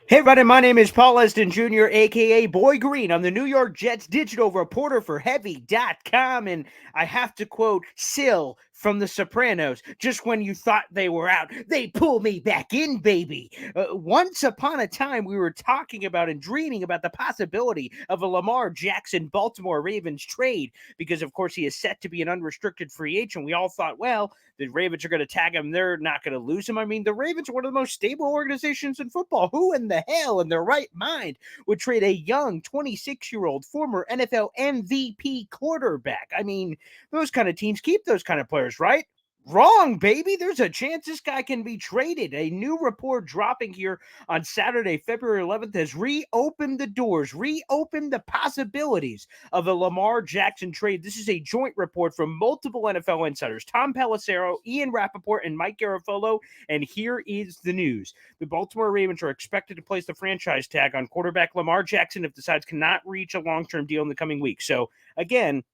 Hey, everybody, my name is Paul Eston Jr., a.k.a. Boy Green. I'm the New York Jets digital reporter for Heavy.com, and I have to quote Syl from The Sopranos. Just when you thought they were out, they pull me back in, baby. Once upon a time, we were talking about and dreaming about the possibility of a Lamar Jackson Baltimore Ravens trade because, of course, he is set to be an unrestricted free agent. We all thought, well, the Ravens are going to tag him. They're not going to lose him. I mean, the Ravens are one of the most stable organizations in football. Who in the hell in their right mind would trade a young 26-year-old former NFL MVP quarterback? I mean, those kind of teams keep those kind of players, right? Wrong, baby. There's a chance this guy can be traded. A new report dropping here on Saturday, February 11th, has reopened the doors, reopened the possibilities of a Lamar Jackson trade. This is a joint report from multiple NFL insiders, Tom Pelissero, Ian Rappaport, and Mike Garafolo. And here is the news. The Baltimore Ravens are expected to place the franchise tag on quarterback Lamar Jackson if the sides cannot reach a long-term deal in the coming weeks. So, again,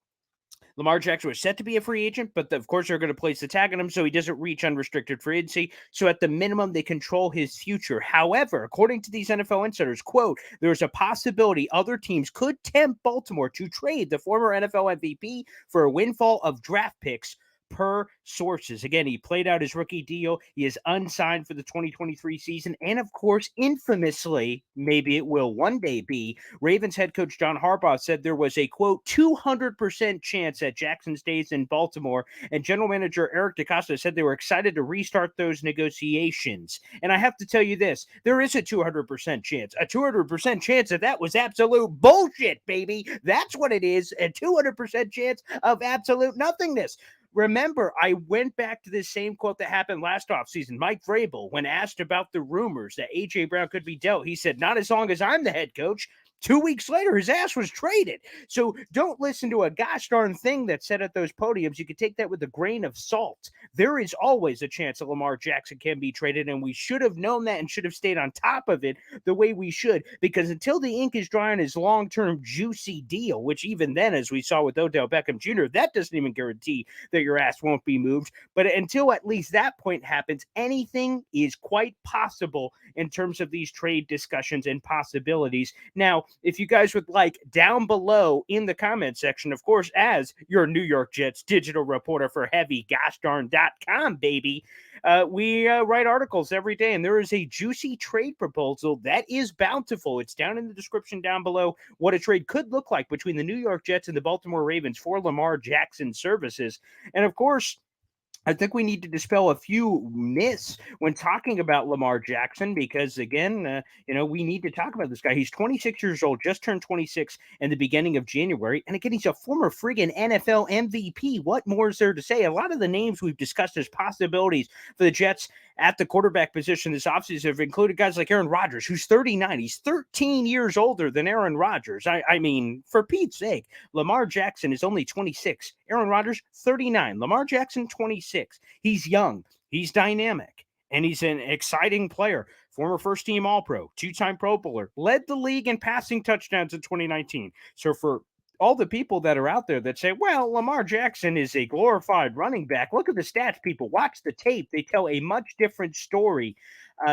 Lamar Jackson was set to be a free agent, but of course they're going to place the tag on him so he doesn't reach unrestricted free agency. So at the minimum, they control his future. However, according to these NFL insiders, quote, there's a possibility other teams could tempt Baltimore to trade the former NFL MVP for a windfall of draft picks per sources. Again, he played out his rookie deal. He is unsigned for the 2023 season. And of course, infamously, maybe it will one day be, Ravens head coach John Harbaugh said there was a, quote, 200% chance that Jackson stays in Baltimore. And general manager Eric DeCosta said they were excited to restart those negotiations. And I have to tell you this, there is a 200% chance. A 200% chance that was absolute bullshit, baby. That's what it is. A 200% chance of absolute nothingness. Remember, I went back to this same quote that happened last offseason. Mike Vrabel, when asked about the rumors that A.J. Brown could be dealt, he said, not as long as I'm the head coach. 2 weeks later, his ass was traded. So don't listen to a gosh darn thing that's said at those podiums. You can take that with a grain of salt. There is always a chance that Lamar Jackson can be traded, and we should have known that and should have stayed on top of it the way we should, because until the ink is dry on his long-term juicy deal, which even then, as we saw with Odell Beckham Jr., that doesn't even guarantee that your ass won't be moved. But until at least that point happens, anything is quite possible in terms of these trade discussions and possibilities. Now, if you guys would like, down below in the comment section, of course, as your New York Jets digital reporter for HeavyGoshdarn.com, baby, we write articles every day, and there is a juicy trade proposal that is bountiful. It's down in the description down below what a trade could look like between the New York Jets and the Baltimore Ravens for Lamar Jackson services. And of course, I think we need to dispel a few myths when talking about Lamar Jackson because, again, we need to talk about this guy. He's 26 years old, just turned 26 in the beginning of January. And again, he's a former friggin' NFL MVP. What more is there to say? A lot of the names we've discussed as possibilities for the Jets at the quarterback position this offseason have included guys like Aaron Rodgers, who's 39. He's 13 years older than Aaron Rodgers. I mean, for Pete's sake, Lamar Jackson is only 26. Aaron Rodgers, 39. Lamar Jackson, 26. He's young. He's dynamic. And he's an exciting player. Former first team All Pro, two-time Pro Bowler, led the league in passing touchdowns in 2019. So for all the people that are out there that say, well, Lamar Jackson is a glorified running back, look at the stats, people. Watch the tape. They tell a much different story,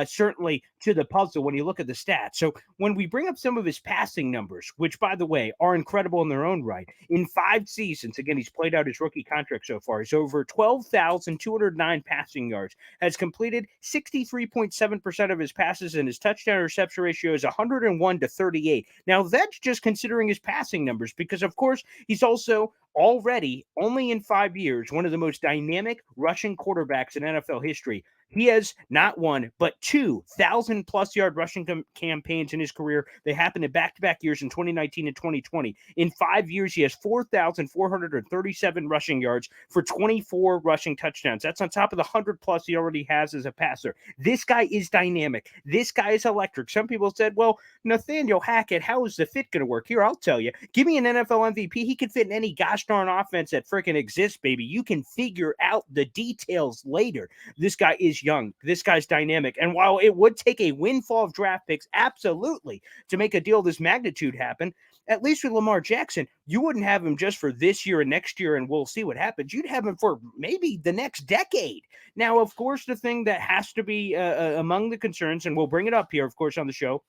certainly, to the puzzle when you look at the stats. So when we bring up some of his passing numbers, which, by the way, are incredible in their own right, in 5 seasons, again, he's played out his rookie contract so far. He's over 12,209 passing yards, has completed 63.7% of his passes, and his touchdown reception ratio is 101 to 38. Now, that's just considering his passing numbers because, of course, he's also already, only in 5 years, one of the most dynamic rushing quarterbacks in NFL history. He has not one, but 2,000-plus yard rushing campaigns in his career. They happened in back-to-back years in 2019 and 2020. In 5 years, he has 4,437 rushing yards for 24 rushing touchdowns. That's on top of the 100-plus he already has as a passer. This guy is dynamic. This guy is electric. Some people said, well, Nathaniel Hackett, how is the fit going to work? Here, I'll tell you. Give me an NFL MVP. He can fit in any gosh darn offense that freaking exists, baby. You can figure out the details later. This guy is guy's young. This guy's dynamic. And while it would take a windfall of draft picks, absolutely, to make a deal this magnitude happen, at least with Lamar Jackson, you wouldn't have him just for this year and next year, and we'll see what happens. You'd have him for maybe the next decade. Now, of course, the thing that has to be among the concerns, and we'll bring it up here, of course, on the show,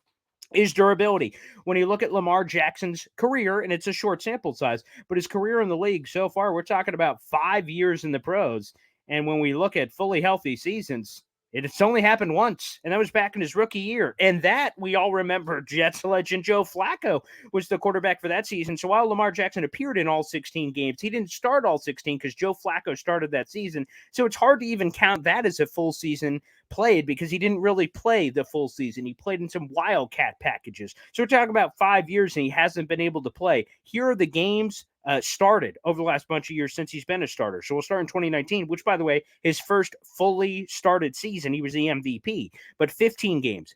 is durability. When you look at Lamar Jackson's career, and it's a short sample size, but his career in the league so far, we're talking about 5 years in the pros. And when we look at fully healthy seasons, it's only happened once, and that was back in his rookie year. And that, we all remember, Jets legend Joe Flacco was the quarterback for that season. So while Lamar Jackson appeared in all 16 games, he didn't start all 16 because Joe Flacco started that season. So it's hard to even count that as a full season played because he didn't really play the full season. He played in some wildcat packages. So we're talking about 5 years, and he hasn't been able to play. Here are the games started over the last bunch of years since he's been a starter. So we'll start in 2019, which, by the way, his first fully started season, he was the MVP. But 15 games,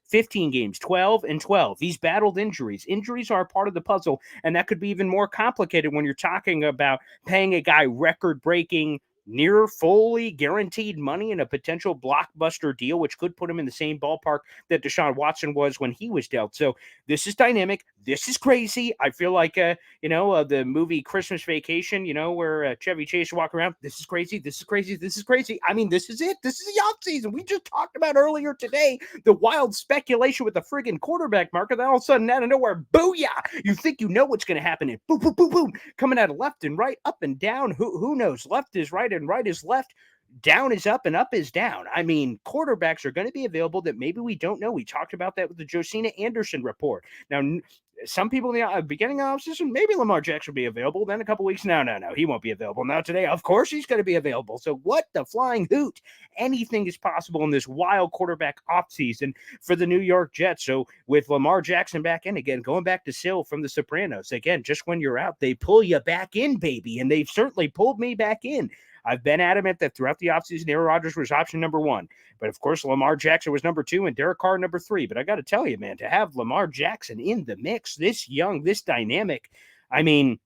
12 and 12. He's battled injuries. Injuries are a part of the puzzle, and that could be even more complicated when you're talking about paying a guy record-breaking, near fully guaranteed money in a potential blockbuster deal, which could put him in the same ballpark that Deshaun Watson was when he was dealt. So this is dynamic. This is crazy. I feel like, the movie Christmas Vacation, where Chevy Chase walk around. This is crazy. This is crazy. This is crazy. I mean, this is it. This is the offseason. We just talked about earlier today the wild speculation with the friggin' quarterback market. Then all of a sudden, out of nowhere, booyah! You think you know what's going to happen, and boom, boom, boom, boom, coming out of left and right, up and down. Who knows? Left is right and right is left. Down is up and up is down. I mean, quarterbacks are going to be available that maybe we don't know. We talked about that with the Josina Anderson report. Now, some people in the beginning of the offseason, maybe Lamar Jackson will be available. Then a couple weeks, no, he won't be available. Now today, of course, he's going to be available. So what the flying hoot? Anything is possible in this wild quarterback offseason for the New York Jets. So with Lamar Jackson back in again, going back to Syl from The Sopranos, again, just when you're out, they pull you back in, baby. And they've certainly pulled me back in. I've been adamant that throughout the offseason, Aaron Rodgers was option number 1. But, of course, Lamar Jackson was number 2 and Derek Carr number 3. But I got to tell you, man, to have Lamar Jackson in the mix, this young, this dynamic, I mean,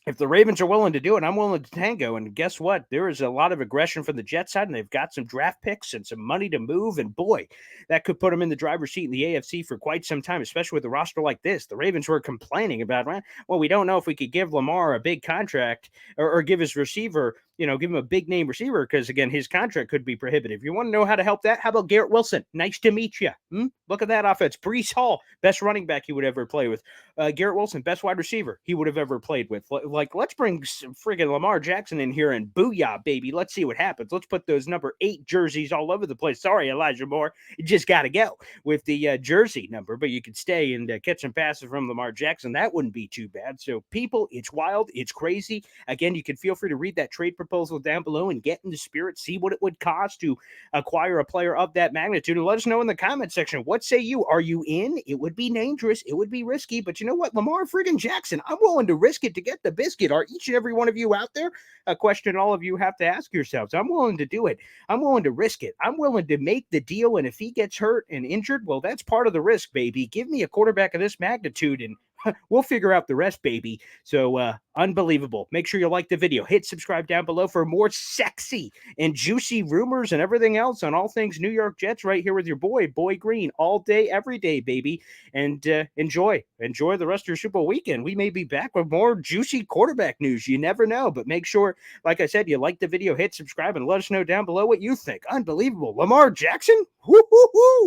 if the Ravens are willing to do it, I'm willing to tango. And guess what? There is a lot of aggression from the Jets side, and they've got some draft picks and some money to move. And boy, that could put them in the driver's seat in the AFC for quite some time, especially with a roster like this. The Ravens were complaining about, well, we don't know if we could give Lamar a big contract or give his receiver, give him a big name receiver because, again, his contract could be prohibitive. You want to know how to help that? How about Garrett Wilson? Nice to meet you. Look at that offense. Breece Hall, best running back he would ever play with. Garrett Wilson, best wide receiver he would have ever played with. Like, let's bring friggin' Lamar Jackson in here and booyah, baby. Let's see what happens. Let's put those number 8 jerseys all over the place. Sorry, Elijah Moore. You just got to go with the jersey number, but you could stay and catch some passes from Lamar Jackson. That wouldn't be too bad. So, people, it's wild. It's crazy. Again, you can feel free to read that trade proposal down below and get in the spirit, see what it would cost to acquire a player of that magnitude, and let us know in the comment section. What say you? Are you in? It would be dangerous. It would be risky, but you know what? Lamar friggin' Jackson, I'm willing to risk it to get the biscuit. Are each and every one of you out there? A question all of you have to ask yourselves. I'm willing to do it. I'm willing to risk it. I'm willing to make the deal, and if he gets hurt and injured, well, that's part of the risk, baby. Give me a quarterback of this magnitude, and we'll figure out the rest, baby. So, unbelievable. Make sure you like the video. Hit subscribe down below for more sexy and juicy rumors and everything else on all things New York Jets right here with your boy Green, all day, every day, baby. And enjoy the rest of your Super Bowl weekend. We may be back with more juicy quarterback news. You never know. But make sure, like I said, you like the video, hit subscribe, and let us know down below what you think. Unbelievable. Lamar Jackson? Woo-hoo-hoo!